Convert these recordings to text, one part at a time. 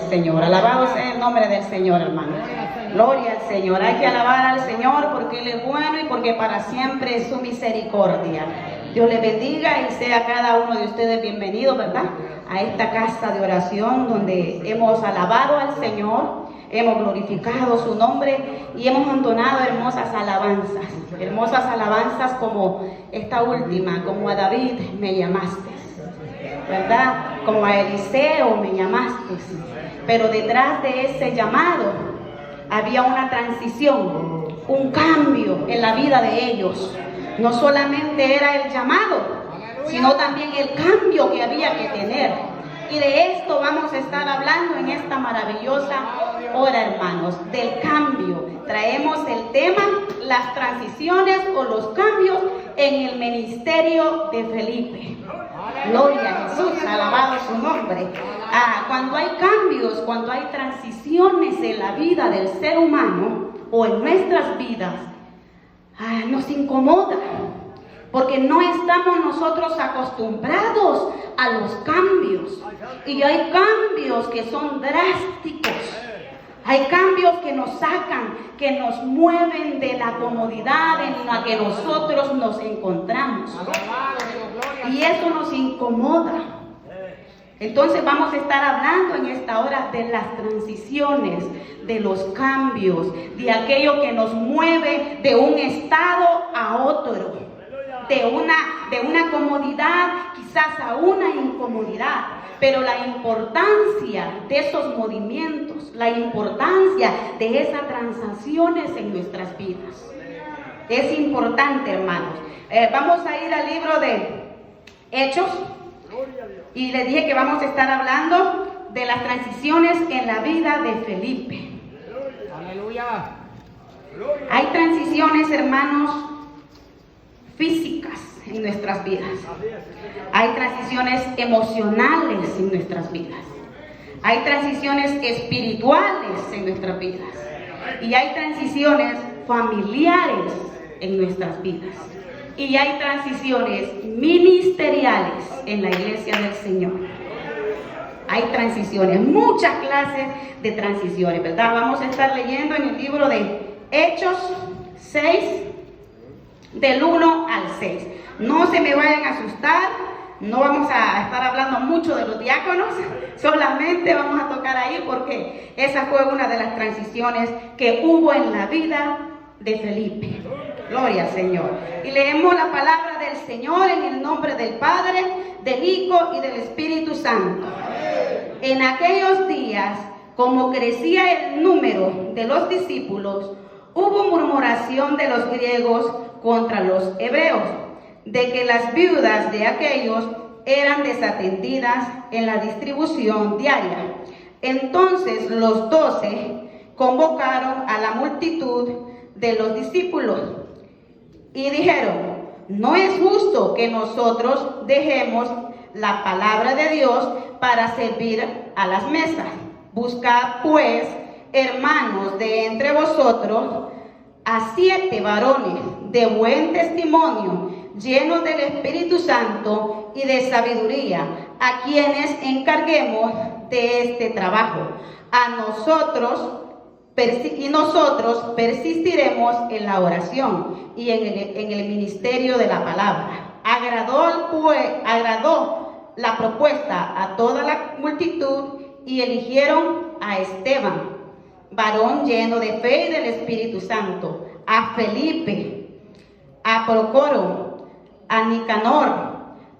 Señor. Alabado sea el nombre del Señor, hermano. Gloria al Señor. Hay que alabar al Señor porque Él es bueno y porque para siempre es su misericordia. Dios le bendiga y sea cada uno de ustedes bienvenido, ¿verdad?, a esta casa de oración donde hemos alabado al Señor, hemos glorificado su nombre y hemos entonado hermosas alabanzas como esta última, como a David me llamaste, ¿verdad?, como a Eliseo me llamaste. Pero detrás de ese llamado había una transición, un cambio en la vida de ellos. No solamente era el llamado, sino también el cambio que había que tener. Y de esto vamos a estar hablando en esta maravillosa hora, hermanos, del cambio. Traemos el tema, las transiciones o los cambios en el ministerio de Felipe. Gloria a Jesús, alabado su nombre. Cuando hay cambios, cuando hay transiciones en la vida del ser humano o en nuestras vidas, nos incomoda, porque no estamos nosotros acostumbrados a los cambios. Y hay cambios que son drásticos. Hay cambios que nos sacan, que nos mueven de la comodidad en la que nosotros nos encontramos. Y eso nos incomoda. Entonces vamos a estar hablando en esta hora de las transiciones, de los cambios, de aquello que nos mueve de un estado a otro, de una comodidad quizás a una incomodidad. Pero la importancia de esos movimientos, la importancia de esas transacciones en nuestras vidas es importante, hermanos. Vamos a ir al libro de Hechos. Y les dije que vamos a estar hablando de las transiciones en la vida de Felipe. Aleluya. Hay transiciones, hermanos, físicas en nuestras vidas. Hay transiciones emocionales en nuestras vidas. Hay transiciones espirituales en nuestras vidas. Y hay transiciones familiares en nuestras vidas. Y hay transiciones ministeriales en la iglesia del Señor. Hay transiciones, muchas clases de transiciones, ¿verdad? Vamos a estar leyendo en el libro de Hechos 6, del 1 al 6. No se me vayan a asustar, no vamos a estar hablando mucho de los diáconos, solamente vamos a tocar ahí porque esa fue una de las transiciones que hubo en la vida de Felipe. Gloria al Señor. Y leemos la palabra del Señor en el nombre del Padre, del Hijo y del Espíritu Santo. En aquellos días, como crecía el número de los discípulos, hubo murmuración de los griegos contra los hebreos, de que las viudas de aquellos eran desatendidas en la distribución diaria. Entonces los 12 convocaron a la multitud de los discípulos y dijeron: no es justo que nosotros dejemos la palabra de Dios para servir a las mesas. Buscad pues, hermanos, de entre vosotros a 7 varones de buen testimonio, llenos del Espíritu Santo y de sabiduría, a quienes encarguemos de este trabajo. Nosotros persistiremos en la oración y en el ministerio de la palabra. Agradó la propuesta a toda la multitud y eligieron a Esteban, varón lleno de fe y del Espíritu Santo, a Felipe, a Procoro, a Nicanor,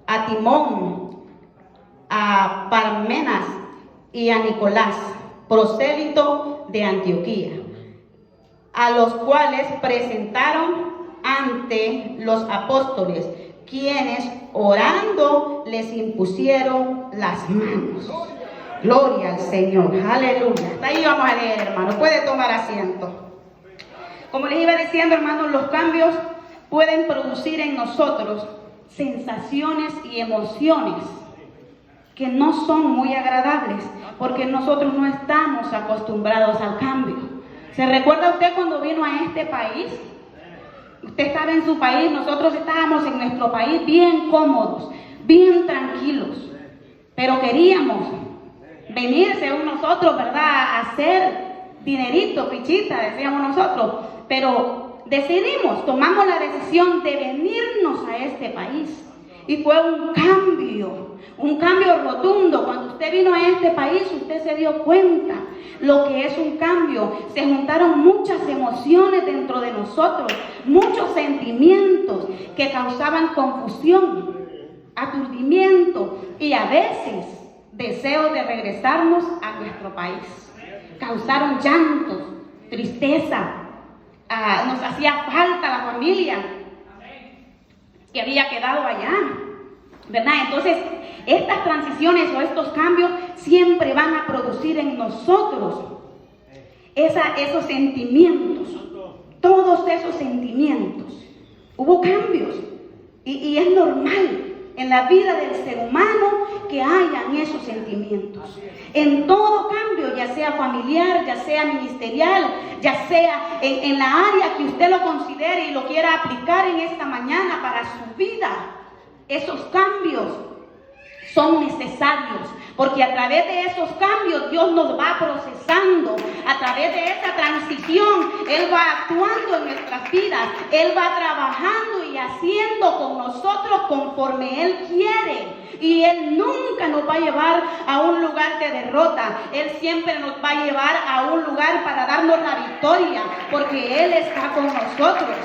a Timón, a Parmenas y a Nicolás, prosélito de Antioquía, a los cuales presentaron ante los apóstoles, quienes orando les impusieron las manos. Gloria al Señor, aleluya. Hasta ahí vamos a leer, hermano. Puede tomar asiento. Como les iba diciendo, hermanos, los cambios pueden producir en nosotros sensaciones y emociones que no son muy agradables, porque nosotros no estamos acostumbrados al cambio. ¿Se recuerda usted cuando vino a este país? Usted estaba en su país, nosotros estábamos en nuestro país bien cómodos, bien tranquilos, pero queríamos venir según nosotros, ¿verdad? A hacer dinerito, fichita, decíamos nosotros, pero tomamos la decisión de venirnos a este país. Y fue un cambio rotundo. Cuando usted vino a este país, usted se dio cuenta lo que es un cambio. Se juntaron muchas emociones dentro de nosotros, muchos sentimientos que causaban confusión, aturdimiento y a veces deseo de regresarnos a nuestro país. Causaron llantos, tristeza, nos hacía falta la familia que había quedado allá, ¿verdad? Entonces, estas transiciones o estos cambios siempre van a producir en nosotros esos sentimientos, todos esos sentimientos. Hubo cambios y es normal en la vida del ser humano que hayan esos sentimientos. En todo cambio, ya sea familiar, ya sea ministerial, ya sea en la área que usted lo considere y lo quiera aplicar en esta mañana para su vida, esos cambios son necesarios, porque a través de esos cambios Dios nos va procesando. A través de esta transición Él va actuando en nuestras vidas, Él va trabajando y haciendo con nosotros conforme Él quiere. Y Él nunca nos va a llevar a un lugar de derrota. Él siempre nos va a llevar a un lugar para darnos la victoria, porque Él está con nosotros.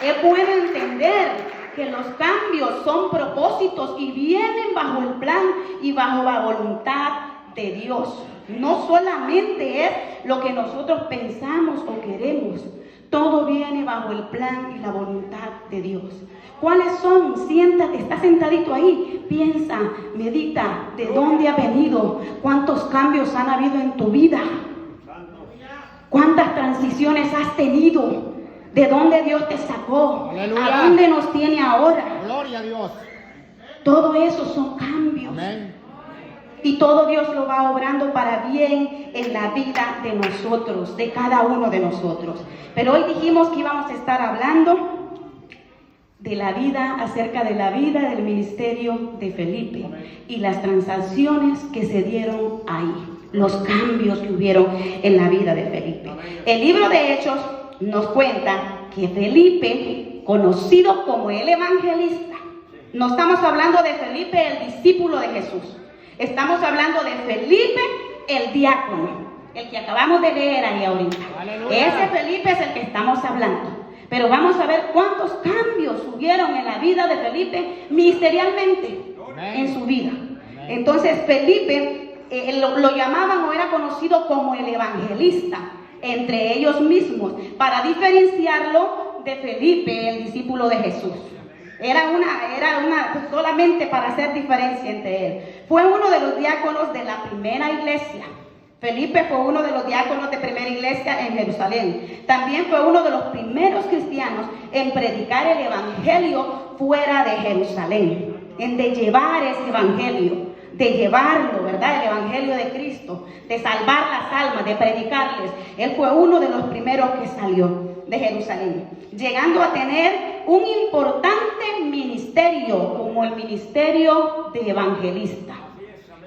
Él puede entender que los cambios son propósitos y vienen bajo el plan y bajo la voluntad de Dios. No solamente es lo que nosotros pensamos o queremos, todo viene bajo el plan y la voluntad de Dios. ¿Cuáles son? Siéntate, estás sentadito ahí, piensa, medita, ¿de dónde ha venido? ¿Cuántos cambios han habido en tu vida? ¿Cuántas transiciones has tenido? ¿De dónde Dios te sacó? Aleluya. ¿A dónde nos tiene ahora? Gloria a Dios. Todo eso son cambios. Amén. Y todo Dios lo va obrando para bien en la vida de nosotros, de cada uno de nosotros. Pero hoy dijimos que íbamos a estar hablando de la vida, acerca de la vida del ministerio de Felipe y las transacciones que se dieron ahí, los cambios que hubieron en la vida de Felipe. El libro de Hechos nos cuenta que Felipe, conocido como el evangelista, no estamos hablando de Felipe el discípulo de Jesús, estamos hablando de Felipe el diácono, el que acabamos de leer ahí ahorita. Aleluya. Ese Felipe es el que estamos hablando. Pero vamos a ver cuántos cambios hubieron en la vida de Felipe ministerialmente. Amén. En su vida. Amén. Entonces Felipe lo llamaban o era conocido como el evangelista entre ellos mismos, para diferenciarlo de Felipe, el discípulo de Jesús. Era una solamente para hacer diferencia entre él. Fue uno de los diáconos de la primera iglesia. Felipe fue uno de los diáconos de primera iglesia en Jerusalén. También fue uno de los primeros cristianos en predicar el evangelio fuera de Jerusalén, de llevar ese evangelio, de llevarlo, ¿verdad? El evangelio de Cristo, de salvar las almas, de predicarles. Él fue uno de los primeros que salió de Jerusalén, llegando a tener un importante ministerio como el ministerio de evangelista.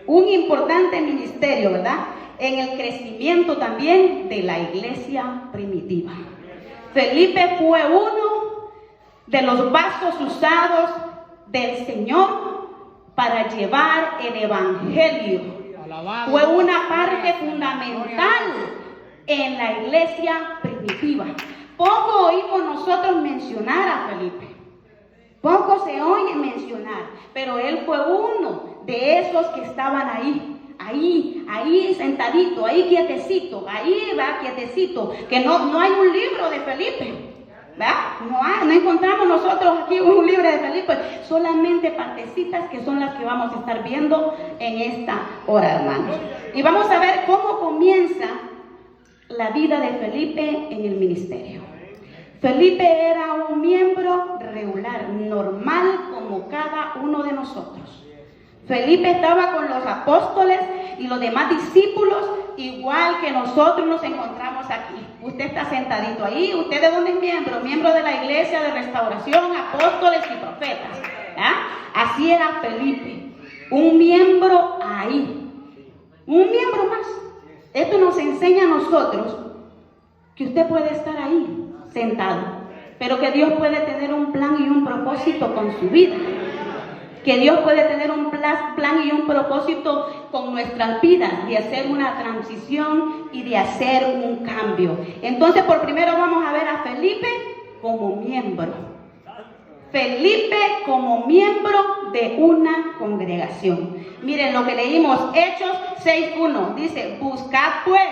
Un importante ministerio, ¿verdad? En el crecimiento también de la iglesia primitiva. Felipe fue uno de los vasos usados del Señor para llevar el evangelio. Alabado. Fue una parte fundamental en la iglesia primitiva. Poco oímos nosotros mencionar a Felipe. Poco se oye mencionar, pero él fue uno de esos que estaban ahí sentadito, ahí quietecito, que no hay un libro de Felipe, ¿verdad? No encontramos nosotros aquí un libro de Felipe, solamente partecitas que son las que vamos a estar viendo en esta hora, hermanos. Y vamos a ver cómo comienza la vida de Felipe en el ministerio. Felipe era un miembro regular, normal como cada uno de nosotros. Felipe estaba con los apóstoles y los demás discípulos, igual que nosotros nos encontramos aquí. Usted está sentadito ahí. ¿Usted de dónde es miembro? Miembro de la iglesia de restauración, apóstoles y profetas, ¿verdad? Así era Felipe, un miembro ahí. Un miembro más. Esto nos enseña a nosotros que usted puede estar ahí sentado, pero que Dios puede tener un plan y un propósito con su vida. Que Dios puede tener un plan y un propósito con nuestras vidas, de hacer una transición y de hacer un cambio. Entonces, por primero vamos a ver a Felipe como miembro. Felipe como miembro de una congregación. Miren lo que leímos, Hechos 6:1. Dice, buscad pues,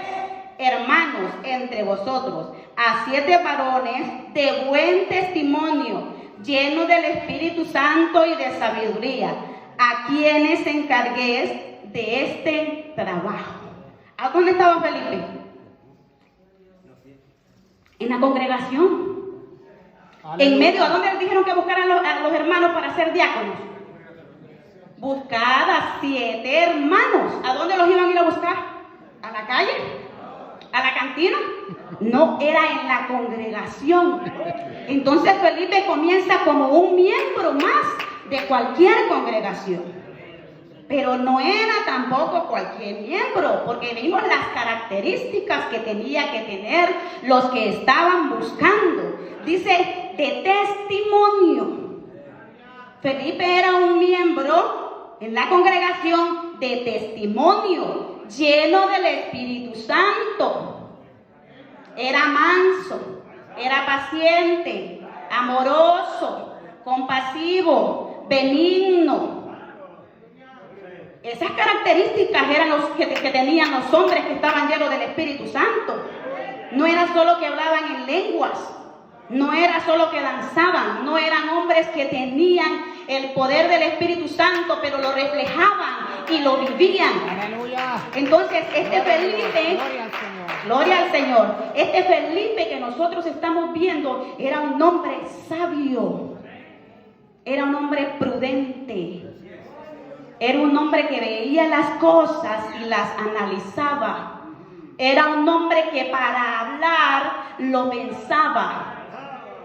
hermanos, entre vosotros a 7 varones de buen testimonio, llenos del Espíritu Santo y de sabiduría, a quienes encarguéis de este trabajo. ¿A dónde estaba Felipe? En la congregación. Aleluya. En medio, ¿a dónde les dijeron que buscaran a los hermanos para ser diáconos? Buscad a 7 hermanos. ¿A dónde los iban a ir a buscar? ¿A la calle? ¿A la cantina? No, era en la congregación. Entonces Felipe comienza como un miembro más de cualquier congregación. Pero no era tampoco cualquier miembro, porque vimos las características que tenía que tener los que estaban buscando. Dice, de testimonio. Felipe era un miembro en la congregación de testimonio, lleno del Espíritu Santo. Era manso, era paciente, amoroso, compasivo, benigno. Esas características eran los que tenían los hombres que estaban llenos del Espíritu Santo. No era solo que hablaban en lenguas, no era solo que danzaban, no eran hombres que tenían el poder del Espíritu Santo, pero lo reflejaban y lo vivían. Aleluya. Entonces, este Felipe, gloria al Señor, este Felipe que nosotros estamos viendo era un hombre sabio, era un hombre prudente, era un hombre que veía las cosas y las analizaba, era un hombre que para hablar lo pensaba,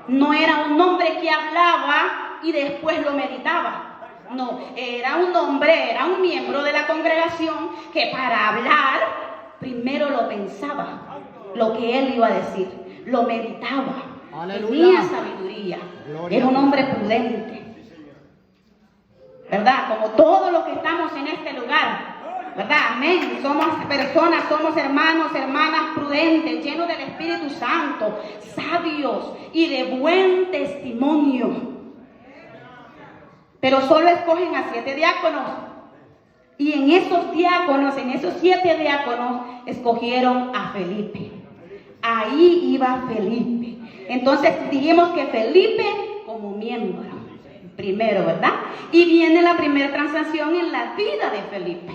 no era un hombre que hablaba y después lo meditaba. No, era un hombre, era un miembro de la congregación que para hablar primero lo pensaba, lo que él iba a decir, lo meditaba. Aleluya. Tenía sabiduría. Gloria. Era un hombre prudente, ¿verdad? Como todos los que estamos en este lugar, ¿verdad? Amén. Somos personas, somos hermanos, hermanas prudentes, llenos del Espíritu Santo, sabios y de buen testimonio. Pero solo escogen a 7 diáconos. Y en esos diáconos, en esos 7 diáconos, escogieron a Felipe. Ahí iba Felipe. Entonces dijimos que Felipe como miembro, primero, ¿verdad? Y viene la primera transacción en la vida de Felipe.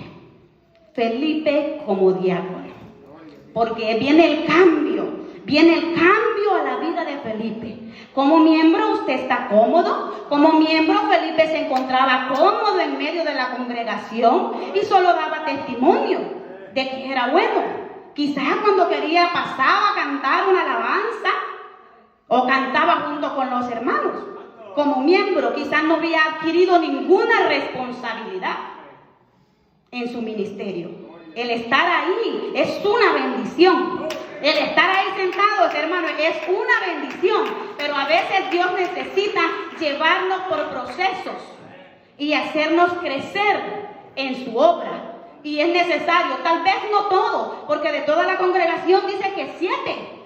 Felipe como diácono. Porque viene el cambio a la vida de Felipe. Como miembro usted está cómodo. Como miembro Felipe se encontraba cómodo en medio de la congregación y solo daba testimonio de que era bueno. Quizás cuando quería pasaba a cantar una alabanza o cantaba junto con los hermanos. Como miembro quizás no había adquirido ninguna responsabilidad en su ministerio. El estar ahí es una bendición. El estar ahí sentados, hermanos, es una bendición. Pero a veces Dios necesita llevarnos por procesos y hacernos crecer en su obra. Y es necesario, tal vez no todo, porque de toda la congregación dice que 7.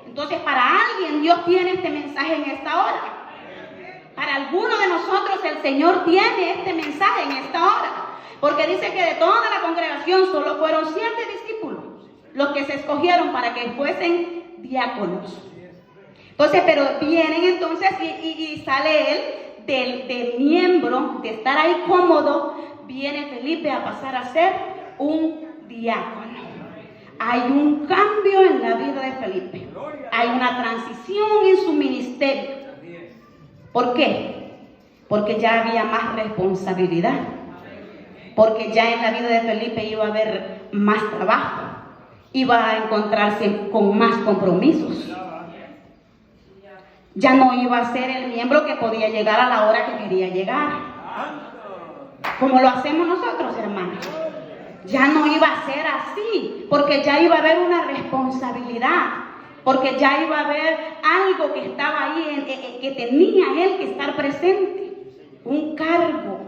Entonces para alguien Dios tiene este mensaje en esta hora. Para alguno de nosotros el Señor tiene este mensaje en esta hora. Porque dice que de toda la congregación solo fueron 7 discípulos los que se escogieron para que fuesen diáconos. Entonces, pero vienen entonces y sale él del miembro, de estar ahí cómodo, viene Felipe a pasar a ser un diácono. Hay un cambio en la vida de Felipe. Hay una transición en su ministerio. ¿Por qué? Porque ya había más responsabilidad. Porque ya en la vida de Felipe iba a haber más trabajo. Iba a encontrarse con más compromisos. Ya no iba a ser el miembro que podía llegar a la hora que quería llegar. Como lo hacemos nosotros, hermanos. Ya no iba a ser así, porque ya iba a haber una responsabilidad, porque ya iba a haber algo que estaba ahí, que tenía él que estar presente, un cargo,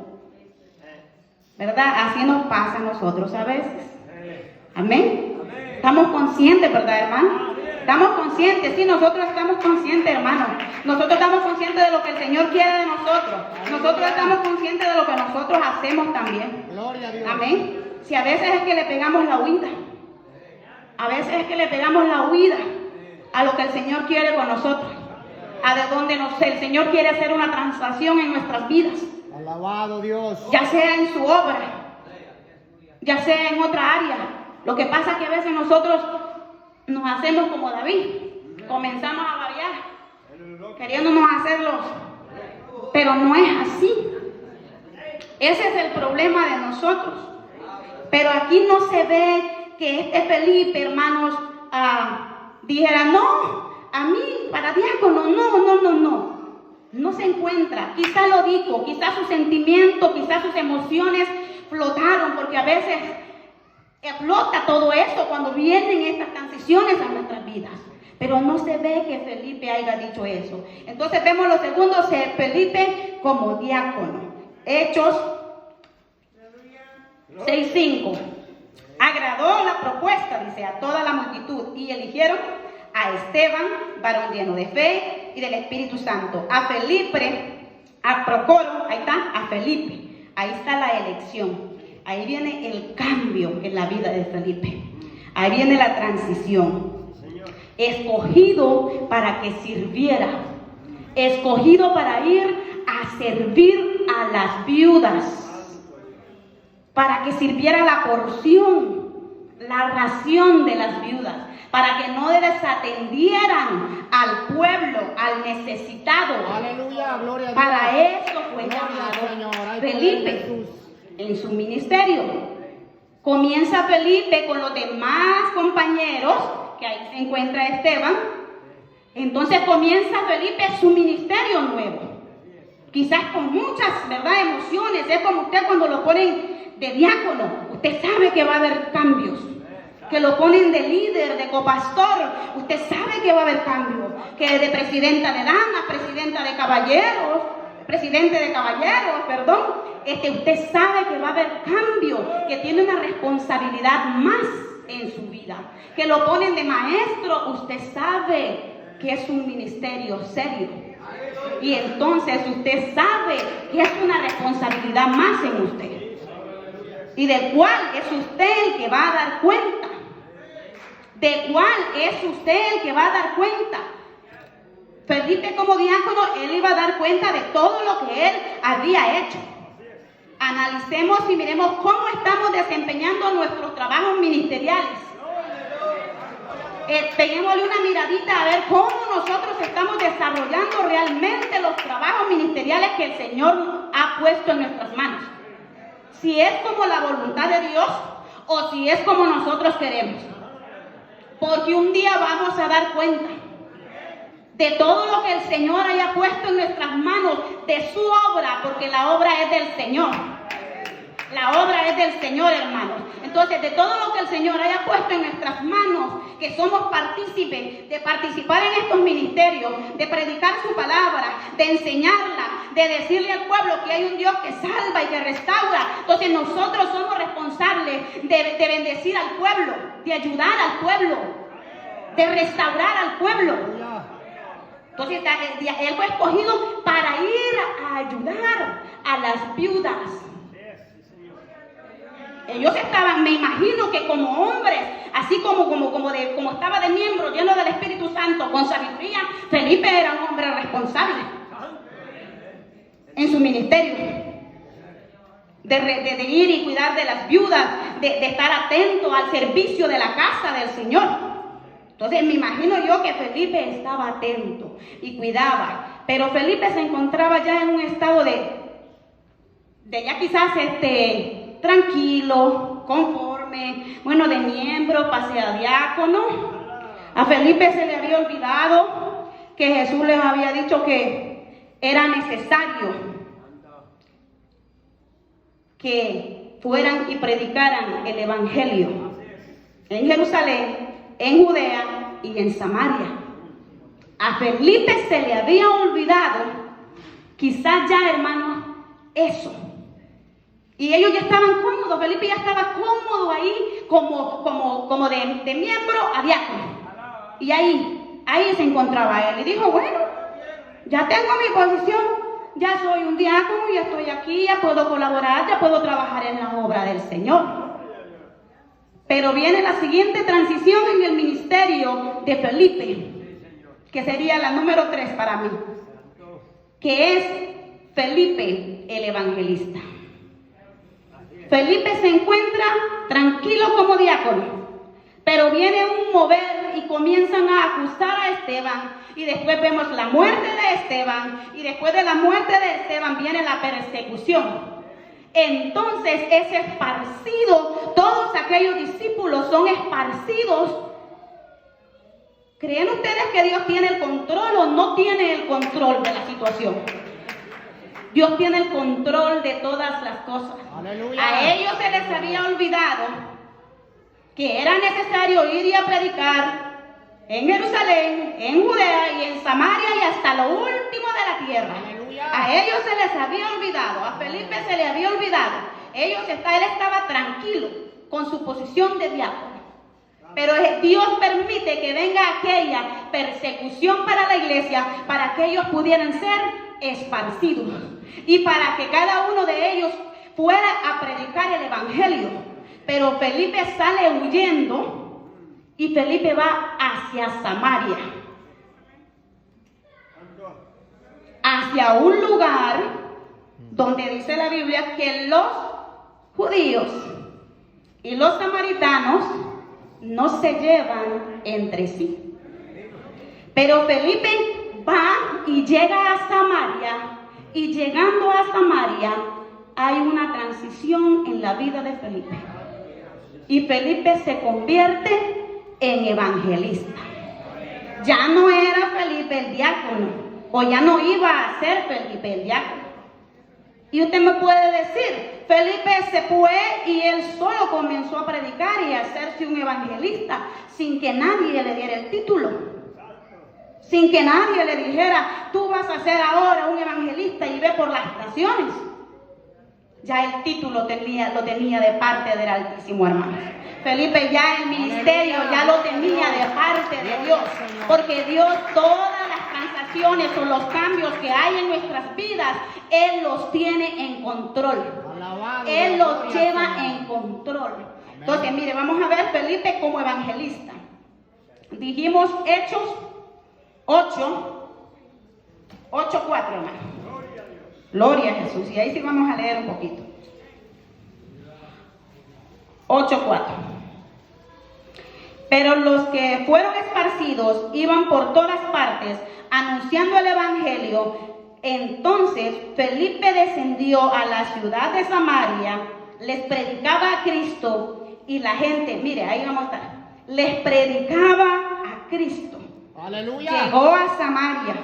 ¿verdad? Así nos pasa a nosotros a veces. Amén. Estamos conscientes, ¿verdad, hermano? Estamos conscientes, sí, nosotros estamos conscientes, hermano. Nosotros estamos conscientes de lo que el Señor quiere de nosotros. Nosotros estamos conscientes de lo que nosotros hacemos también. Gloria a Dios. Amén. Si a veces es que le pegamos la huida, a veces es que le pegamos la huida a lo que el Señor quiere con nosotros, a de donde el Señor quiere hacer una transacción en nuestras vidas. Alabado Dios. Ya sea en su obra, ya sea en otra área. Lo que pasa es que a veces nosotros nos hacemos como David, comenzamos a variar, queriéndonos hacerlos, pero no es así. Ese es el problema de nosotros. Pero aquí no se ve que este Felipe, hermanos, dijera, no, a mí, para diácono, no se encuentra. Quizá lo dijo, quizá sus sentimientos, quizá sus emociones flotaron, porque a veces explota todo eso cuando vienen estas transiciones a nuestras vidas. Pero no se ve que Felipe haya dicho eso. Entonces vemos lo segundo, Felipe como diácono. Hechos 6:5. Agradó la propuesta, dice, a toda la multitud, y eligieron a Esteban, varón lleno de fe y del Espíritu Santo, a Felipe, a Procoro, ahí está, a Felipe, ahí está la elección, ahí viene el cambio en la vida de Felipe, ahí viene la transición, escogido para que sirviera, escogido para ir a servir a las viudas, para que sirviera la porción, la ración de las viudas, para que no desatendieran al pueblo, al necesitado. Aleluya, gloria a Dios. Para eso fue llamado Felipe en su ministerio. Comienza Felipe con los demás compañeros, que ahí se encuentra Esteban. Entonces comienza Felipe su ministerio nuevo. Quizás con muchas, ¿verdad?, emociones. Es como usted cuando lo ponen de diácono, usted sabe que va a haber cambios. Que lo ponen de líder, de copastor, usted sabe que va a haber cambios. Que de presidenta de damas, presidenta de caballeros, presidente de caballeros, perdón, usted sabe que va a haber cambio, que tiene una responsabilidad más en su vida. Que lo ponen de maestro, usted sabe que es un ministerio serio. Y entonces usted sabe que es una responsabilidad más en usted. Y del cual es usted el que va a dar cuenta. ¿De cuál es usted el que va a dar cuenta? Felipe como diácono, él iba a dar cuenta de todo lo que él había hecho. Analicemos y miremos cómo estamos desempeñando nuestros trabajos ministeriales. Peguémosle una miradita a ver cómo nosotros estamos desarrollando realmente los trabajos ministeriales que el Señor ha puesto en nuestras manos. Si es como la voluntad de Dios o si es como nosotros queremos. Porque un día vamos a dar cuenta de todo lo que el Señor haya puesto en nuestras manos, de su obra, porque la obra es del Señor. La obra es del Señor, hermanos. Entonces, de todo lo que el Señor haya puesto en nuestras manos, que somos partícipes de participar en estos ministerios, de predicar su palabra, de enseñarla, de decirle al pueblo que hay un Dios que salva y que restaura. Entonces, nosotros somos responsables de bendecir al pueblo, de ayudar al pueblo, de restaurar al pueblo. Entonces, él fue escogido para ir a ayudar a las viudas. Ellos estaban, me imagino que como hombres, así como estaba de miembro, lleno del Espíritu Santo, con sabiduría, Felipe era un hombre responsable en su ministerio. De ir y cuidar de las viudas, de estar atento al servicio de la casa del Señor. Entonces me imagino yo que Felipe estaba atento y cuidaba. Pero Felipe se encontraba ya en un estado de ya quizás tranquilo, conforme, bueno, de miembro, pase a diácono. A Felipe se le había olvidado que Jesús les había dicho que era necesario que fueran y predicaran el evangelio en Jerusalén, en Judea y en Samaria. A Felipe se le había olvidado, quizás ya, hermanos, eso. Y ellos ya estaban cómodos. Felipe ya estaba cómodo ahí como de miembro a diácono. Y ahí se encontraba él. Y dijo, bueno, ya tengo mi posición, ya soy un diácono, ya estoy aquí, ya puedo colaborar, ya puedo trabajar en la obra del Señor. Pero viene la siguiente transición en el ministerio de Felipe, que sería la número 3 para mí, que es Felipe el evangelista. Felipe se encuentra tranquilo como diácono, pero viene un mover y comienzan a acusar a Esteban, y después vemos la muerte de Esteban, y después de la muerte de Esteban viene la persecución. Entonces es esparcido, todos aquellos discípulos son esparcidos. ¿Creen ustedes que Dios tiene el control o no tiene el control de la situación? Dios tiene el control de todas las cosas. Aleluya. A ellos se les había olvidado que era necesario ir y a predicar en Jerusalén, en Judea y en Samaria y hasta lo último de la tierra. Aleluya. A ellos se les había olvidado, a Felipe se le había olvidado. Él estaba tranquilo con su posición de diácono. Pero Dios permite que venga aquella persecución para la iglesia, para que ellos pudieran ser esparcidos y para que cada uno de ellos fuera a predicar el evangelio. Pero Felipe sale huyendo y Felipe va hacia Samaria, hacia un lugar donde dice la Biblia que los judíos y los samaritanos no se llevan entre sí. Pero Felipe va y llega a Samaria, y llegando a Samaria hay una transición en la vida de Felipe. Y Felipe se convierte en evangelista. Ya no era Felipe el diácono, o ya no iba a ser Felipe el diácono. Y usted me puede decir, Felipe se fue y él solo comenzó a predicar y a hacerse un evangelista sin que nadie le diera el título. Sin que nadie le dijera, tú vas a ser ahora un evangelista y ve por las naciones. Ya el título lo tenía de parte del Altísimo, hermano. Felipe ya el ministerio ya lo tenía de parte de Dios. Porque Dios todas las transacciones o los cambios que hay en nuestras vidas, Él los tiene en control. Él los lleva en control. Entonces, mire, vamos a ver Felipe como evangelista. Dijimos Hechos 8:4, hermano. Gloria a Jesús. Y ahí sí vamos a leer un poquito. 8:4. Pero los que fueron esparcidos iban por todas partes anunciando el evangelio. Entonces Felipe descendió a la ciudad de Samaria, les predicaba a Cristo y la gente, mire, ahí vamos a estar, les predicaba a Cristo. Aleluya. Llegó a Samaria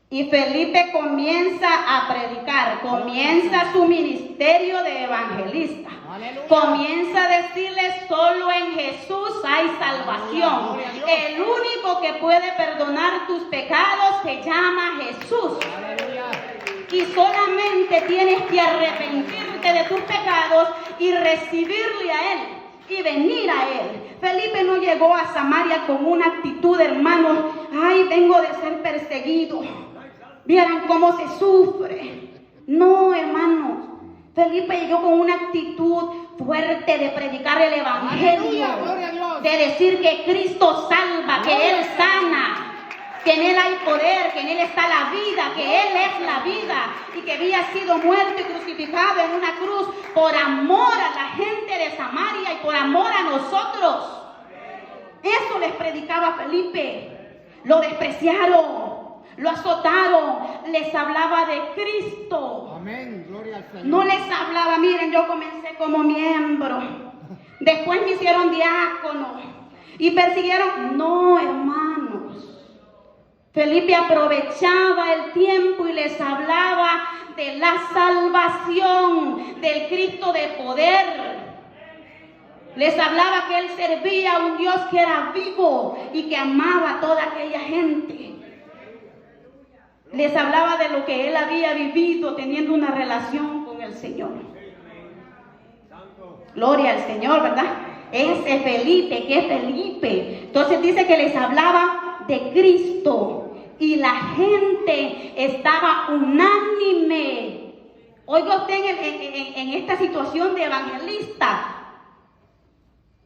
y Felipe comienza a predicar, comienza su ministerio de evangelista. Aleluya. Comienza a decirles, solo en Jesús hay salvación. El único que puede perdonar tus pecados se llama Jesús. Aleluya. Y solamente tienes que arrepentirte de tus pecados y recibirle a Él y venir a Él. Felipe no llegó a Samaria con una actitud, hermanos, ay, vengo de ser perseguido. Vieran cómo se sufre. No, hermanos. Felipe llegó con una actitud fuerte de predicar el evangelio. Aleluya, gloria a Dios. De decir que Cristo salva, que Él sana, que en Él hay poder, que en Él está la vida, que Él es la vida y que había sido muerto y crucificado en una cruz por amor a la gente de Samaria y por amor a nosotros. Eso les predicaba Felipe. Lo despreciaron, lo azotaron, les hablaba de Cristo. Amén, gloria al Señor. No les hablaba, miren, yo comencé como miembro, después me hicieron diácono y persiguieron. No, hermanos. Felipe aprovechaba el tiempo y les hablaba de la salvación, del Cristo de poder. Les hablaba que Él servía a un Dios que era vivo y que amaba a toda aquella gente. Les hablaba de lo que Él había vivido teniendo una relación con el Señor. Gloria al Señor, ¿verdad? Ese Felipe, ¿qué Felipe? Entonces dice que les hablaba de Cristo y la gente estaba unánime. Oiga usted en esta situación de evangelista.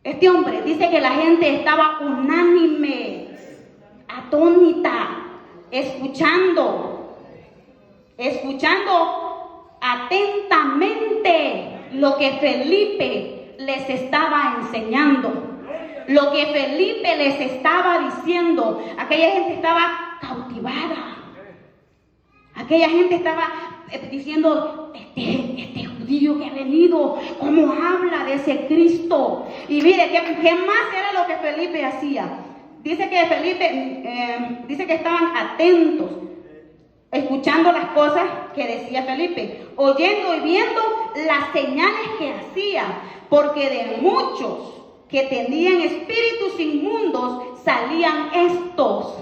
Este hombre dice que la gente estaba unánime, atónita, escuchando atentamente lo que Felipe les estaba enseñando, lo que Felipe les estaba diciendo. Aquella gente estaba cautivada. Aquella gente estaba diciendo, este judío que ha venido, cómo habla de ese Cristo. Y mire, ¿qué más era lo que Felipe hacía? Dice que estaban atentos, escuchando las cosas que decía Felipe, oyendo y viendo las señales que hacía, porque de muchos que tenían espíritus inmundos salían estos,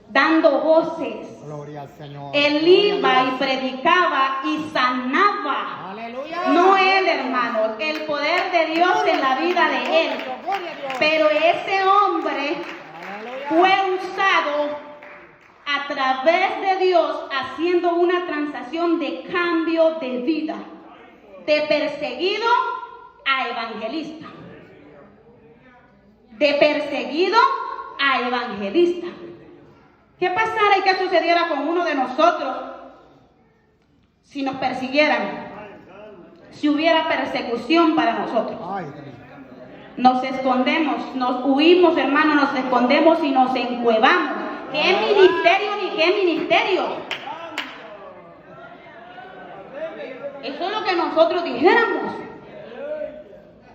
dando voces. Gloria al Señor. Él iba y predicaba y sanaba. Aleluya. No él, hermanos, el poder de Dios en la vida de él. Pero ese hombre fue usado a través de Dios haciendo una transacción de cambio de vida, de perseguido a evangelista. De perseguido a evangelista. ¿Qué pasara y qué sucediera con uno de nosotros si nos persiguieran? Si hubiera persecución para nosotros. Nos escondemos, nos huimos, hermanos, nos escondemos y nos encuevamos. ¿Qué ministerio ni qué ministerio? Eso es lo que nosotros dijéramos.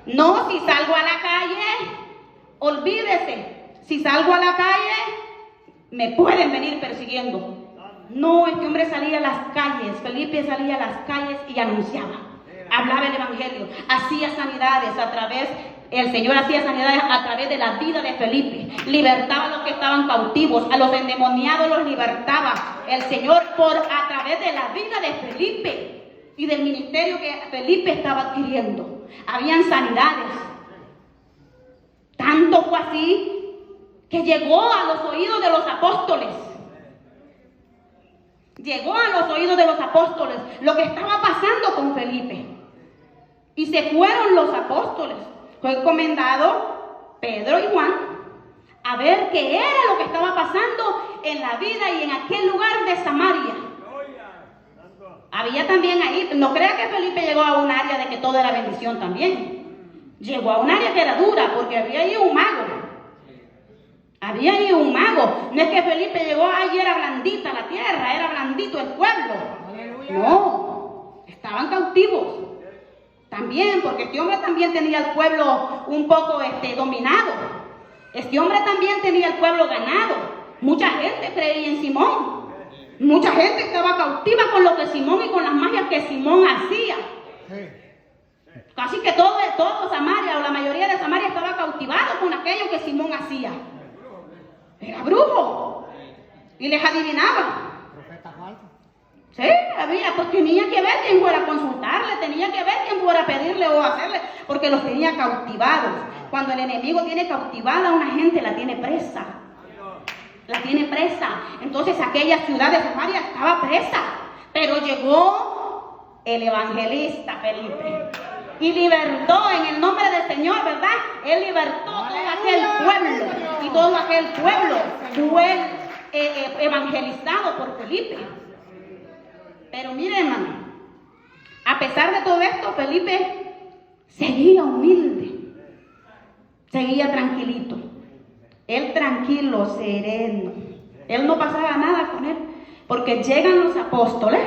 No, si salgo a la calle, olvídese. Si salgo a la calle, me pueden venir persiguiendo. No, este hombre salía a las calles, Felipe salía a las calles y anunciaba, hablaba el evangelio, hacía sanidades a través, el Señor hacía sanidades a través de la vida de Felipe, libertaba a los que estaban cautivos, a los endemoniados los libertaba el Señor a través de la vida de Felipe y del ministerio que Felipe estaba adquiriendo. Habían sanidades. Tanto fue así que llegó a los oídos de los apóstoles. Llegó a los oídos de los apóstoles lo que estaba pasando con Felipe. Y se fueron los apóstoles. Fue encomendado Pedro y Juan a ver qué era lo que estaba pasando en la vida y en aquel lugar de Samaria. Había también ahí, no crea que Felipe llegó a un área de que todo era bendición también. Llegó a un área que era dura porque había ahí un mago. Había ahí un mago. No es que Felipe llegó allí, era blandita la tierra, era blandito el pueblo. No, estaban cautivos. También, porque este hombre también tenía el pueblo un poco dominado. Este hombre también tenía el pueblo ganado. Mucha gente creía en Simón. Mucha gente estaba cautiva con lo que Simón y con las magias que Simón hacía. Casi que todo Samaria, o la mayoría de Samaria, estaba cautivado con aquello que Simón hacía. Era brujo. Y les adivinaba. Profeta falso. Sí, había, pues tenía que ver quién fuera a consultarle, tenía que ver quién fuera a pedirle o hacerle, porque los tenía cautivados. Cuando el enemigo tiene cautivada a una gente, la tiene presa. La tiene presa. Entonces aquella ciudad de Samaria estaba presa. Pero llegó el evangelista Felipe y libertó en el nombre del Señor, ¿verdad? Él libertó todo aquel pueblo y todo aquel pueblo fue evangelizado por Felipe. Pero mire, hermano, a pesar de todo esto, Felipe seguía humilde, seguía tranquilito. Él tranquilo, sereno. Él no pasaba nada con él, porque llegan los apóstoles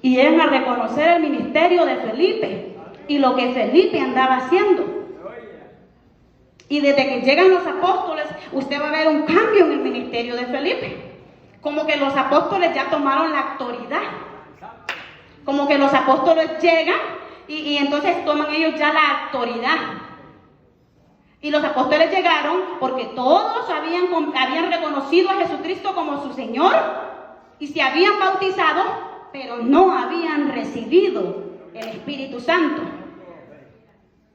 y llegan a reconocer el ministerio de Felipe y lo que Felipe andaba haciendo. Y desde que llegan los apóstoles, usted va a ver un cambio en el ministerio de Felipe. Como que los apóstoles ya tomaron la autoridad. como que los apóstoles llegan y entonces toman ellos ya la autoridad. Y los apóstoles llegaron porque todos habían reconocido a Jesucristo como su Señor y se habían bautizado, pero no habían recibido el Espíritu Santo.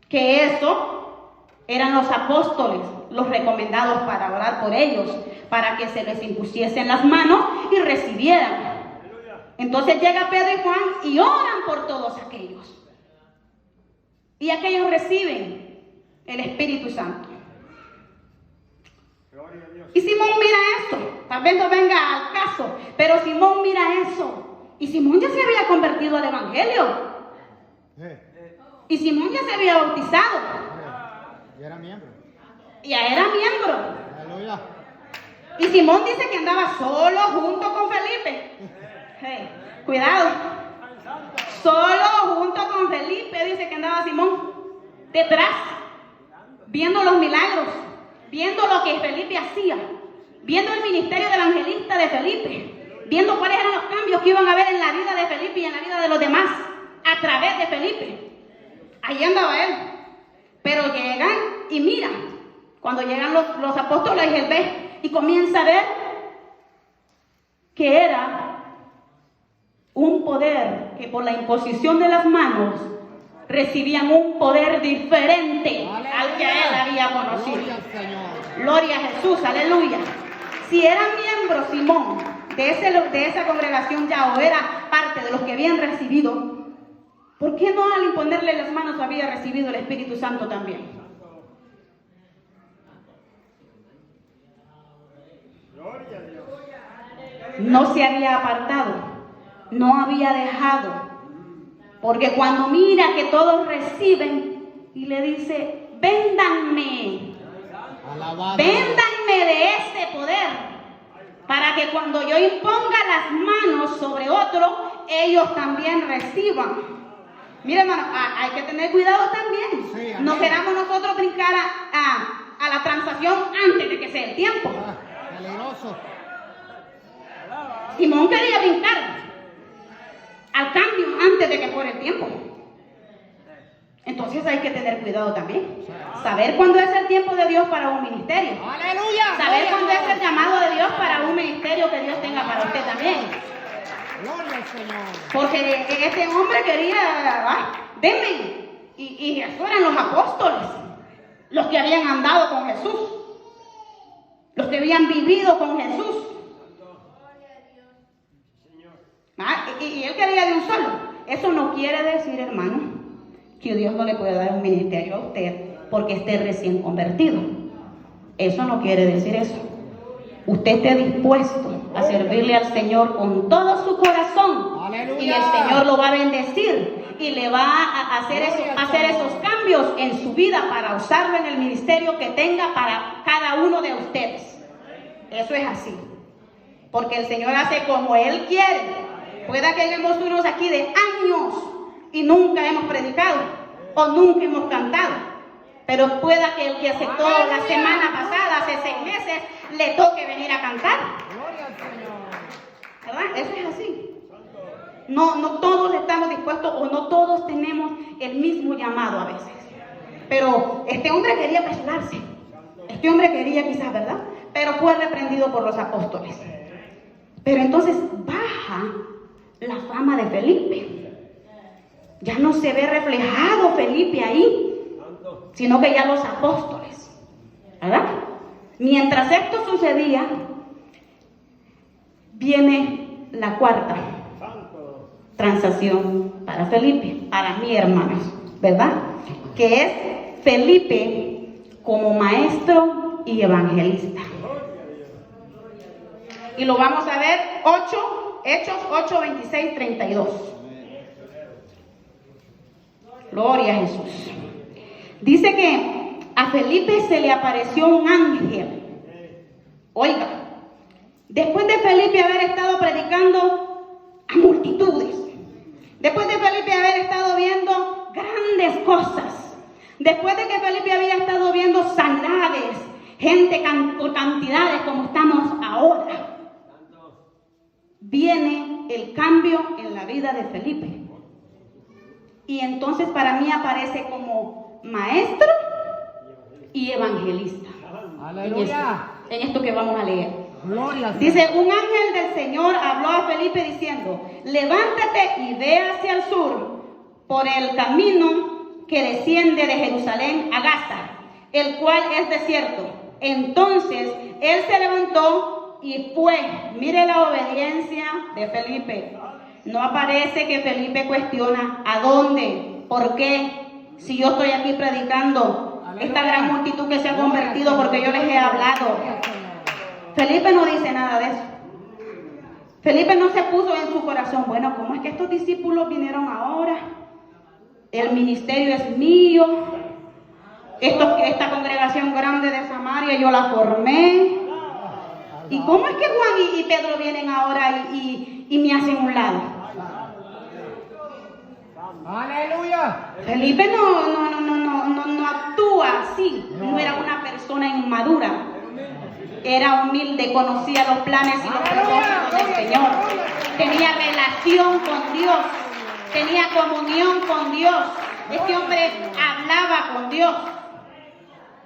Que eso eran los apóstoles, los recomendados para orar por ellos, para que se les impusiesen las manos y recibieran. Entonces llega Pedro y Juan y oran por todos aquellos. Y aquellos reciben el Espíritu Santo. Y Simón mira esto, tal vez no venga al caso, pero Simón mira eso. Y Simón ya se había convertido al Evangelio. Y Simón ya se había bautizado. Y era miembro. Ya era miembro. Aleluya. Y Simón dice que andaba solo junto con Felipe. Hey, cuidado. Solo junto con Felipe dice que andaba Simón. Detrás. Viendo los milagros. Viendo lo que Felipe hacía. Viendo el ministerio del evangelista de Felipe. Viendo cuáles eran los cambios que iban a haber en la vida de Felipe y en la vida de los demás. A través de Felipe. Ahí andaba él. Pero llegan y mira. Cuando llegan los apóstoles, él ve y comienza a ver que era un poder que por la imposición de las manos recibían un poder diferente al que él había conocido. Gloria a Jesús, aleluya. Si era miembro Simón de esa congregación ya o era parte de los que habían recibido, ¿por qué no al imponerle las manos había recibido el Espíritu Santo también? No se había apartado, no había dejado, porque cuando mira que todos reciben y le dice, véndanme de ese poder, para que cuando yo imponga las manos sobre otro, ellos también reciban. Mira, hermano, hay que tener cuidado también. Sí, no queramos nosotros brincar a la transacción antes de que sea el tiempo. Peligroso. Simón quería brincar al cambio antes de que fuera el tiempo. Entonces hay que tener cuidado también. Saber cuándo es el tiempo de Dios para un ministerio. ¡Aleluya! Saber cuándo es el llamado de Dios para un ministerio que Dios tenga para usted también. Gloria al Señor. Porque este hombre quería, denme. Y eso eran los apóstoles, los que habían andado con Jesús, los que habían vivido con Jesús. Y él quería de un solo. Eso no quiere decir, hermano, que Dios no le puede dar un ministerio a usted porque esté recién convertido. Eso no quiere decir eso. Usted esté dispuesto a servirle al Señor con todo su corazón. ¡Aleluya! Y el Señor lo va a bendecir y le va a hacer esos cambios en su vida para usarlo en el ministerio que tenga para cada uno de ustedes. Eso es así. Porque el Señor hace como Él quiere. Pueda que hayamos unos aquí de años y nunca hemos predicado o nunca hemos cantado. Pero pueda que el que aceptó la semana pasada, hace 6 meses, le toque venir a cantar. ¿Verdad? Eso es así. No todos estamos dispuestos o no todos tenemos el mismo llamado a veces. Pero este hombre quería apresurarse. Este hombre quería quizás, ¿verdad? Pero fue reprendido por los apóstoles. Pero entonces baja la fama de Felipe. Ya no se ve reflejado Felipe ahí, sino que ya los apóstoles, ¿verdad? Mientras esto sucedía, viene la cuarta transacción para Felipe, para mí, hermanos, ¿verdad? Que es Felipe como maestro y evangelista. Y lo vamos a ver Hechos 8, 26, 32. Gloria a Jesús. Dice que a Felipe se le apareció un ángel. Oiga, después de Felipe haber estado predicando a multitudes, después de Felipe haber estado viendo grandes cosas, después de que Felipe había estado viendo sanidades, gente por cantidades como estamos ahora, viene el cambio en la vida de Felipe. Y entonces para mí aparece como maestro y evangelista. Aleluya. En esto que vamos a leer. Gloria al Señor. Dice, un ángel del Señor habló a Felipe diciendo, levántate y ve hacia el sur por el camino que desciende de Jerusalén a Gaza, el cual es desierto. Entonces él se levantó y fue. Mire la obediencia de Felipe. No aparece que Felipe cuestiona a dónde, por qué, si yo estoy aquí predicando, esta gran multitud que se ha convertido porque yo les he hablado. Felipe no dice nada de eso. Felipe no se puso en su corazón, bueno, ¿cómo es que estos discípulos vinieron ahora? El ministerio es mío. Esta congregación grande de Samaria yo la formé. ¿Y cómo es que Juan y Pedro vienen ahora y me hacen un lado? Aleluya. Felipe no actúa así. No era una persona inmadura. Era humilde, conocía los planes y los propósitos del Señor. Tenía relación con Dios. Tenía comunión con Dios. Este hombre hablaba con Dios.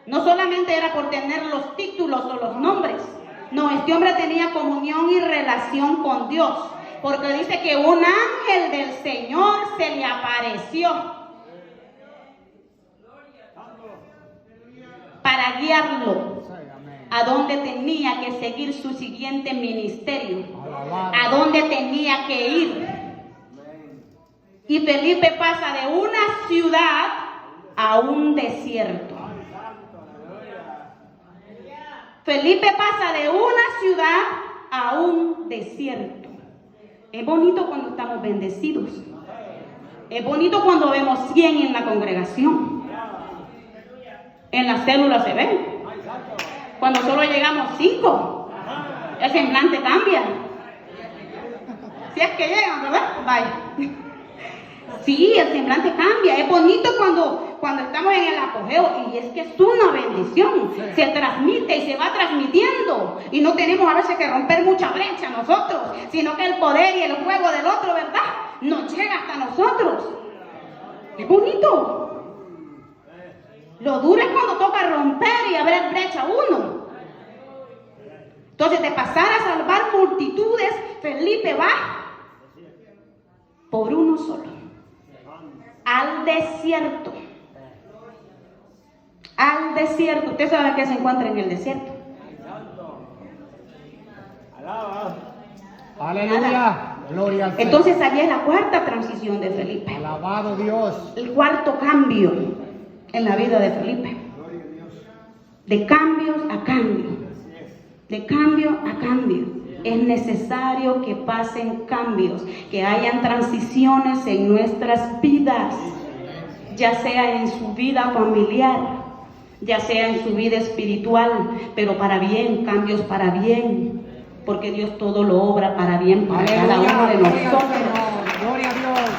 No solamente era por tener los títulos o los nombres. No, este hombre tenía comunión y relación con Dios. Porque dice que un ángel del Señor se le apareció para guiarlo a donde tenía que seguir su siguiente ministerio, a donde tenía que ir. Y Felipe pasa de una ciudad a un desierto. Felipe pasa de una ciudad a un desierto. Es bonito cuando estamos bendecidos. Es bonito cuando vemos 100 en la congregación. En las células se ven. Cuando solo llegamos 5, el semblante cambia. Si es que llegan, ¿verdad? Bye. Sí, el semblante cambia. Es bonito cuando estamos en el apogeo. Y es que es una bendición. Se transmite y se va transmitiendo. Y no tenemos a veces que romper mucha brecha nosotros, sino que el poder y el fuego del otro, ¿verdad?, nos llega hasta nosotros. Es bonito. Lo duro es cuando toca romper y abrir brecha uno. Entonces, de pasar a salvar multitudes, Felipe va por uno solo. Al desierto. Al desierto. Usted sabe que se encuentra en el desierto. Aleluya. Gloria al Señor. Entonces allí es la cuarta transición de Felipe. Alabado Dios. El cuarto cambio en la vida de Felipe. De cambios a cambio. De cambio a cambio. Es necesario que pasen cambios, que hayan transiciones en nuestras vidas, ya sea en su vida familiar, ya sea en su vida espiritual, pero para bien, cambios para bien, porque Dios todo lo obra para bien para cada uno de nosotros. Gloria a Dios.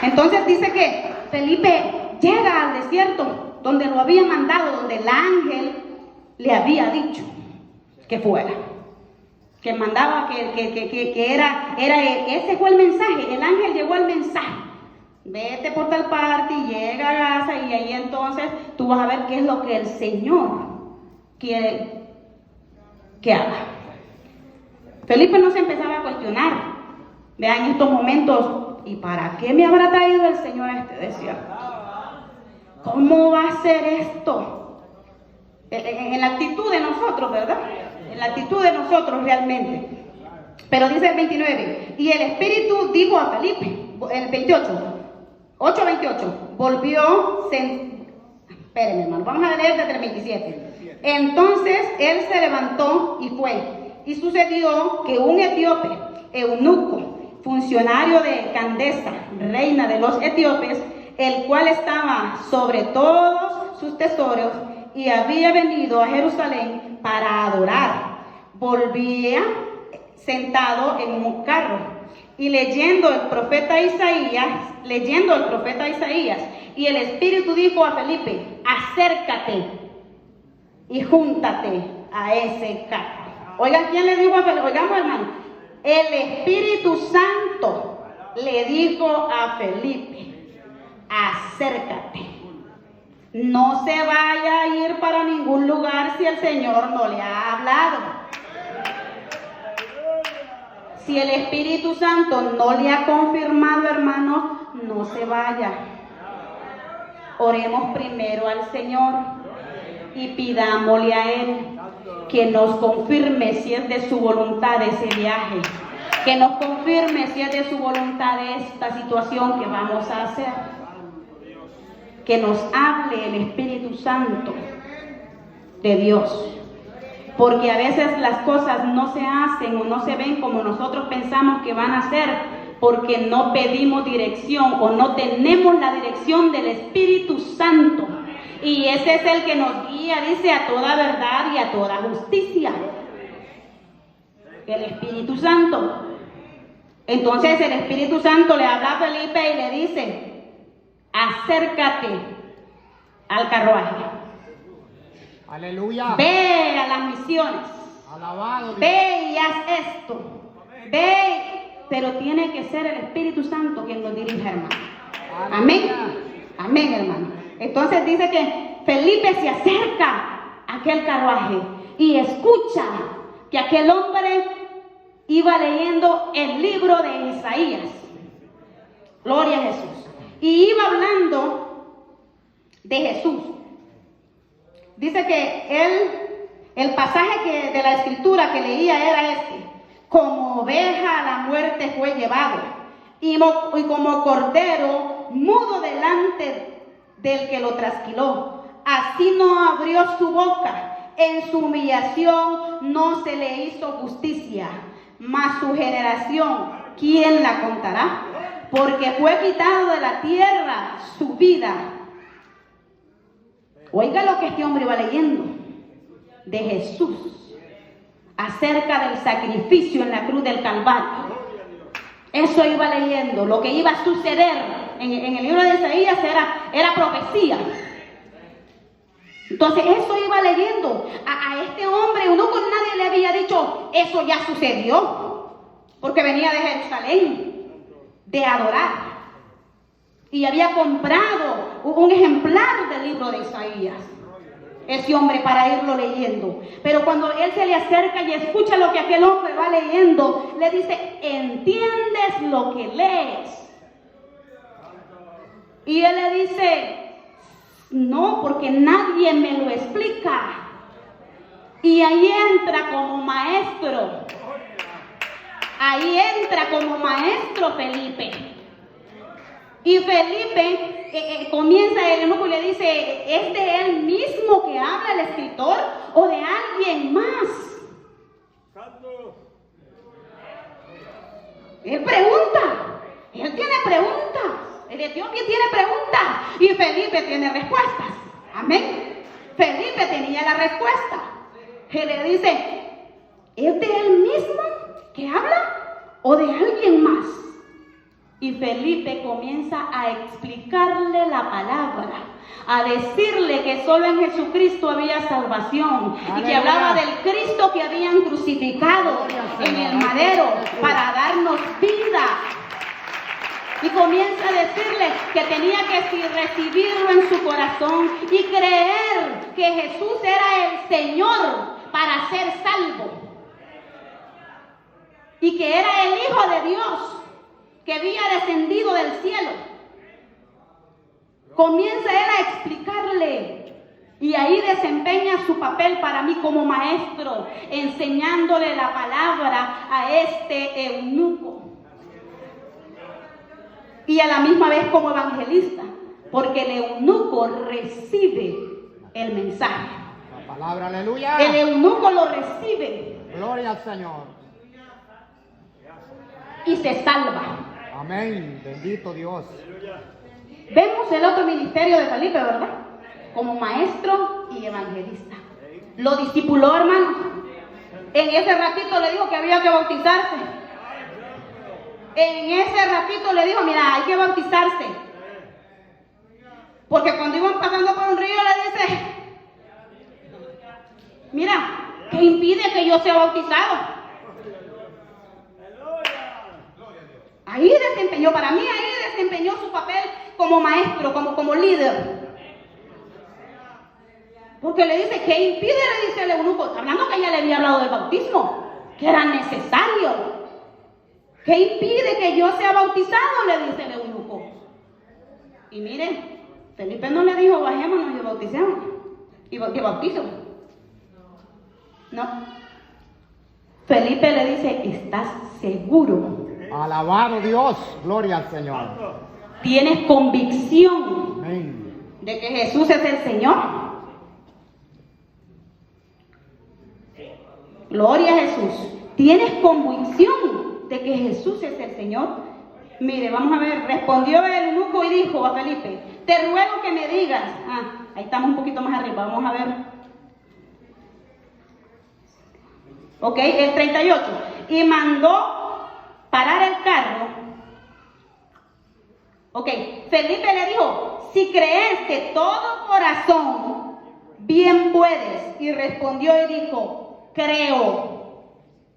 Entonces dice que Felipe llega al desierto donde lo había mandado, donde el ángel le había dicho que fuera, que mandaba, que era, ese fue el mensaje. El ángel llevó el mensaje: vete por tal parte y llega a Gaza, y ahí entonces tú vas a ver qué es lo que el Señor quiere que haga. Felipe no se empezaba a cuestionar, vean, en estos momentos, ¿y para qué me habrá traído el Señor a este desierto? ¿Cómo va a ser esto? En la actitud de nosotros, ¿verdad? En la actitud de nosotros realmente. Pero dice el 29, y el Espíritu dijo a Felipe, el 8:28, volvió, espérenme, hermano, vamos a leer desde el 27. Entonces él se levantó y fue, y sucedió que un etíope, eunuco, funcionario de Candace, reina de los etíopes, el cual estaba sobre todos sus tesoros, y había venido a Jerusalén para adorar, volvía sentado en un carro y leyendo el profeta Isaías, y el Espíritu dijo a Felipe: acércate y júntate a ese carro. Oigan, ¿quién le dijo a Felipe? Oigamos, hermano, el Espíritu Santo le dijo a Felipe, acércate. No se vaya a ir para ningún lugar si el Señor no le ha hablado. Si el Espíritu Santo no le ha confirmado, hermanos, no se vaya. Oremos primero al Señor y pidámosle a Él que nos confirme si es de su voluntad ese viaje, que nos confirme si es de su voluntad esta situación que vamos a hacer, que nos hable el Espíritu Santo de Dios, porque a veces las cosas no se hacen o no se ven como nosotros pensamos que van a ser, porque no pedimos dirección o no tenemos la dirección del Espíritu Santo. Y ese es el que nos guía, dice, a toda verdad y a toda justicia. El Espíritu Santo. Entonces el Espíritu Santo le habla a Felipe y le dice, acércate al carruaje. Aleluya. Ve a las misiones. Alabado Dios. Ve y haz esto. Ve, pero tiene que ser el Espíritu Santo quien nos dirija, hermano. Amén. Amén, hermano. Entonces dice que Felipe se acerca a aquel carruaje y escucha que aquel hombre iba leyendo el libro de Isaías. Gloria a Jesús. Y iba hablando de Jesús. Dice que el pasaje de la escritura que leía era este: como oveja a la muerte fue llevado, y como cordero mudo delante del que lo trasquiló, así no abrió su boca, en su humillación no se le hizo justicia, mas su generación, ¿quién la contará? Porque fue quitado de la tierra su vida. Oiga lo que este hombre iba leyendo de Jesús acerca del sacrificio en la cruz del Calvario. Eso iba leyendo, lo que iba a suceder en el libro de Isaías era profecía. Entonces eso iba leyendo a este hombre. Uno con nadie le había dicho, eso ya sucedió, porque venía de Jerusalén de adorar y había comprado un ejemplar del libro de Isaías, ese hombre, para irlo leyendo. Pero cuando él se le acerca y escucha lo que aquel hombre va leyendo, le dice, ¿entiendes lo que lees? Y él le dice, no, porque nadie me lo explica. Y ahí entra como maestro. Ahí entra como maestro Felipe. Y Felipe comienza el eunuco y le dice, ¿es de él mismo que habla el escritor o de alguien más? Él pregunta, él tiene preguntas. El etíope tiene preguntas y Felipe tiene respuestas. Amén. Felipe tenía la respuesta. Él le dice, ¿es de él mismo que habla o de alguien más? Y Felipe comienza a explicarle la palabra, a decirle que solo en Jesucristo había salvación. Aleluya. Y que hablaba del Cristo que habían crucificado en el madero para darnos vida. Y comienza a decirle que tenía que recibirlo en su corazón y creer que Jesús era el Señor para ser salvo. Y que era el Hijo de Dios que había descendido del cielo. Comienza él a explicarle y ahí desempeña su papel para mí como maestro, enseñándole la palabra a este eunuco. Y a la misma vez como evangelista, porque el eunuco recibe el mensaje. La palabra, aleluya. El eunuco lo recibe. Gloria al Señor. Y se salva. Amén. Bendito Dios. Vemos el otro ministerio de Felipe, ¿verdad? Como maestro y evangelista. Lo discipuló, hermano. En ese ratito le dijo que había que bautizarse. En ese ratito le dijo, mira, hay que bautizarse. Porque cuando iban pasando por un río le dice, mira, ¿qué impide que yo sea bautizado? Ahí desempeñó, para mí ahí desempeñó su papel como maestro, como líder. Porque le dice, ¿qué impide? Le dice el eunuco, hablando que ella le había hablado del bautismo, que era necesario. ¿Qué impide que yo sea bautizado? Le dice el eunuco. Y miren, Felipe no le dijo, bajémonos y bauticemos. Y que bautizo. No. Felipe le dice, ¿estás seguro? Alabado Dios. Gloria al Señor. ¿Tienes convicción Amén. de que Jesús es el Señor? Gloria a Jesús. ¿Tienes convicción de que Jesús es el Señor? Mire, vamos a ver. Respondió el eunuco y dijo a Felipe, te ruego que me digas. Ahí estamos un poquito más arriba. Vamos a ver. Ok, el 38. Y mandó parar el carro. Ok, Felipe le dijo, si crees de todo corazón, bien puedes. Y respondió y dijo, creo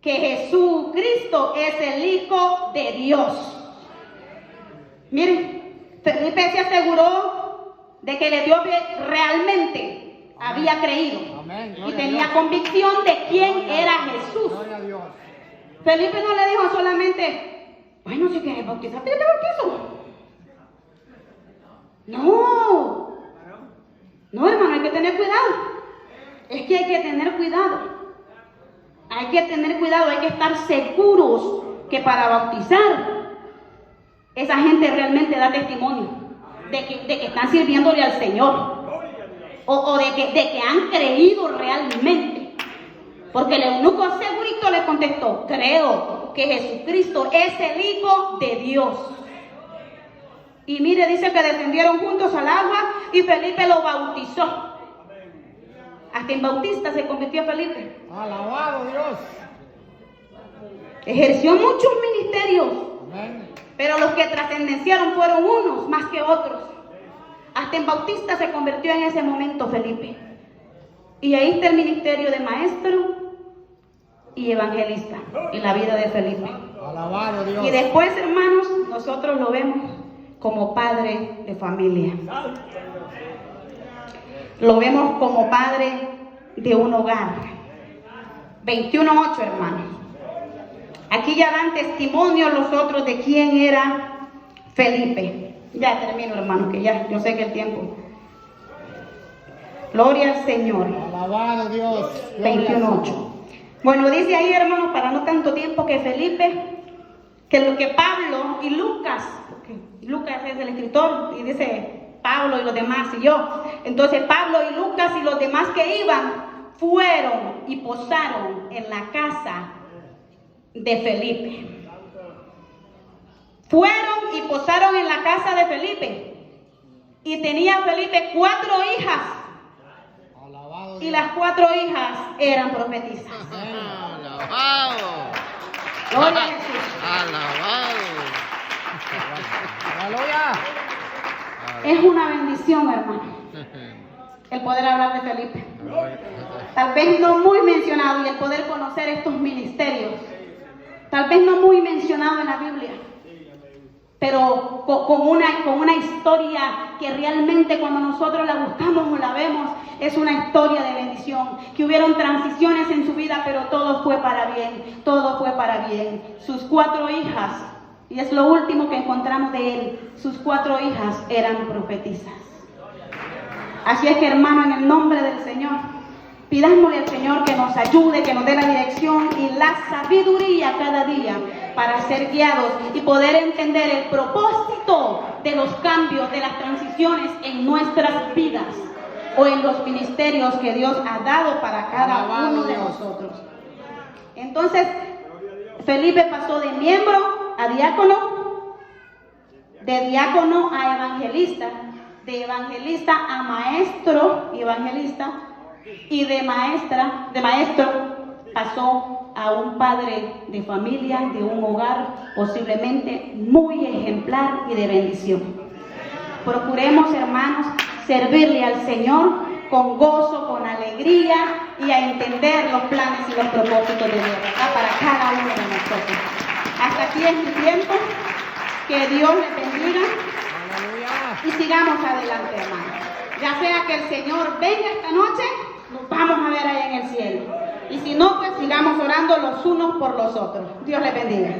que Jesucristo es el Hijo de Dios. Miren, Felipe se aseguró de que le dio realmente había creído. Amén. Y tenía convicción de quién era Jesús. Gloria a Dios. Felipe no le dijo solamente, bueno, si quieres bautizarte, yo te bautizo. No, hermano, hay que tener cuidado. Es que hay que tener cuidado. Hay que tener cuidado, hay que estar seguros que para bautizar, esa gente realmente da testimonio de que están sirviéndole al Señor. O de que han creído realmente. Porque el eunuco segurito le contestó, creo que Jesucristo es el Hijo de Dios. Y mire, dice que descendieron juntos al agua y Felipe lo bautizó. Hasta en bautista se convirtió Felipe. Alabado Dios. Ejerció muchos ministerios. Amén. Pero los que trascendenciaron fueron unos más que otros. Hasta en bautista se convirtió en ese momento Felipe. Y ahí está el ministerio de maestro y evangelista en la vida de Felipe. Alabado Dios. Y después, hermanos, nosotros lo vemos como padre de familia. Lo vemos como padre de un hogar. 21:8, hermanos. Aquí ya dan testimonio los otros de quién era Felipe. Ya termino, hermano, que ya, yo sé que el tiempo. Gloria al Señor. Alabado Dios. 21:8. Bueno, dice ahí, hermanos, para no tanto tiempo, que Felipe, que lo que Pablo y Lucas, porque Lucas es el escritor, y dice Pablo y los demás y yo. Entonces Pablo y Lucas y los demás que iban fueron y posaron en la casa de Felipe. Fueron y posaron en la casa de Felipe. Y tenía Felipe 4 hijas. Alabado Y las 4 hijas eran profetisas. Alabado. Gloria a Jesús. Alabado. Aleluya. Es una bendición, hermano, el poder hablar de Felipe. Tal vez no muy mencionado, y el poder conocer estos ministerios. Tal vez no muy mencionado en la Biblia, pero con una historia que realmente cuando nosotros la buscamos o la vemos, es una historia de bendición. Que hubieron transiciones en su vida, pero todo fue para bien. Todo fue para bien. Sus 4 hijas, y es lo último que encontramos de él, sus 4 hijas eran profetisas. Así es que, hermano, en el nombre del Señor, pidámosle al Señor que nos ayude, que nos dé la dirección y la sabiduría cada día para ser guiados y poder entender el propósito de los cambios, de las transiciones en nuestras vidas o en los ministerios que Dios ha dado para cada uno de nosotros. Entonces, Felipe pasó de miembro a diácono, de diácono a evangelista, de evangelista a maestro y evangelista, y de maestro pasó a un padre de familia, de un hogar posiblemente muy ejemplar y de bendición. Procuremos, hermanos, servirle al Señor con gozo, con alegría y a entender los planes y los propósitos de Dios, ¿verdad? Para cada uno de nosotros. Hasta aquí es mi tiempo. Que Dios les bendiga Aleluya. y sigamos adelante, hermano. Ya sea que el Señor venga esta noche, nos vamos a ver allá en el cielo. Y si no, pues sigamos orando los unos por los otros. Dios les bendiga.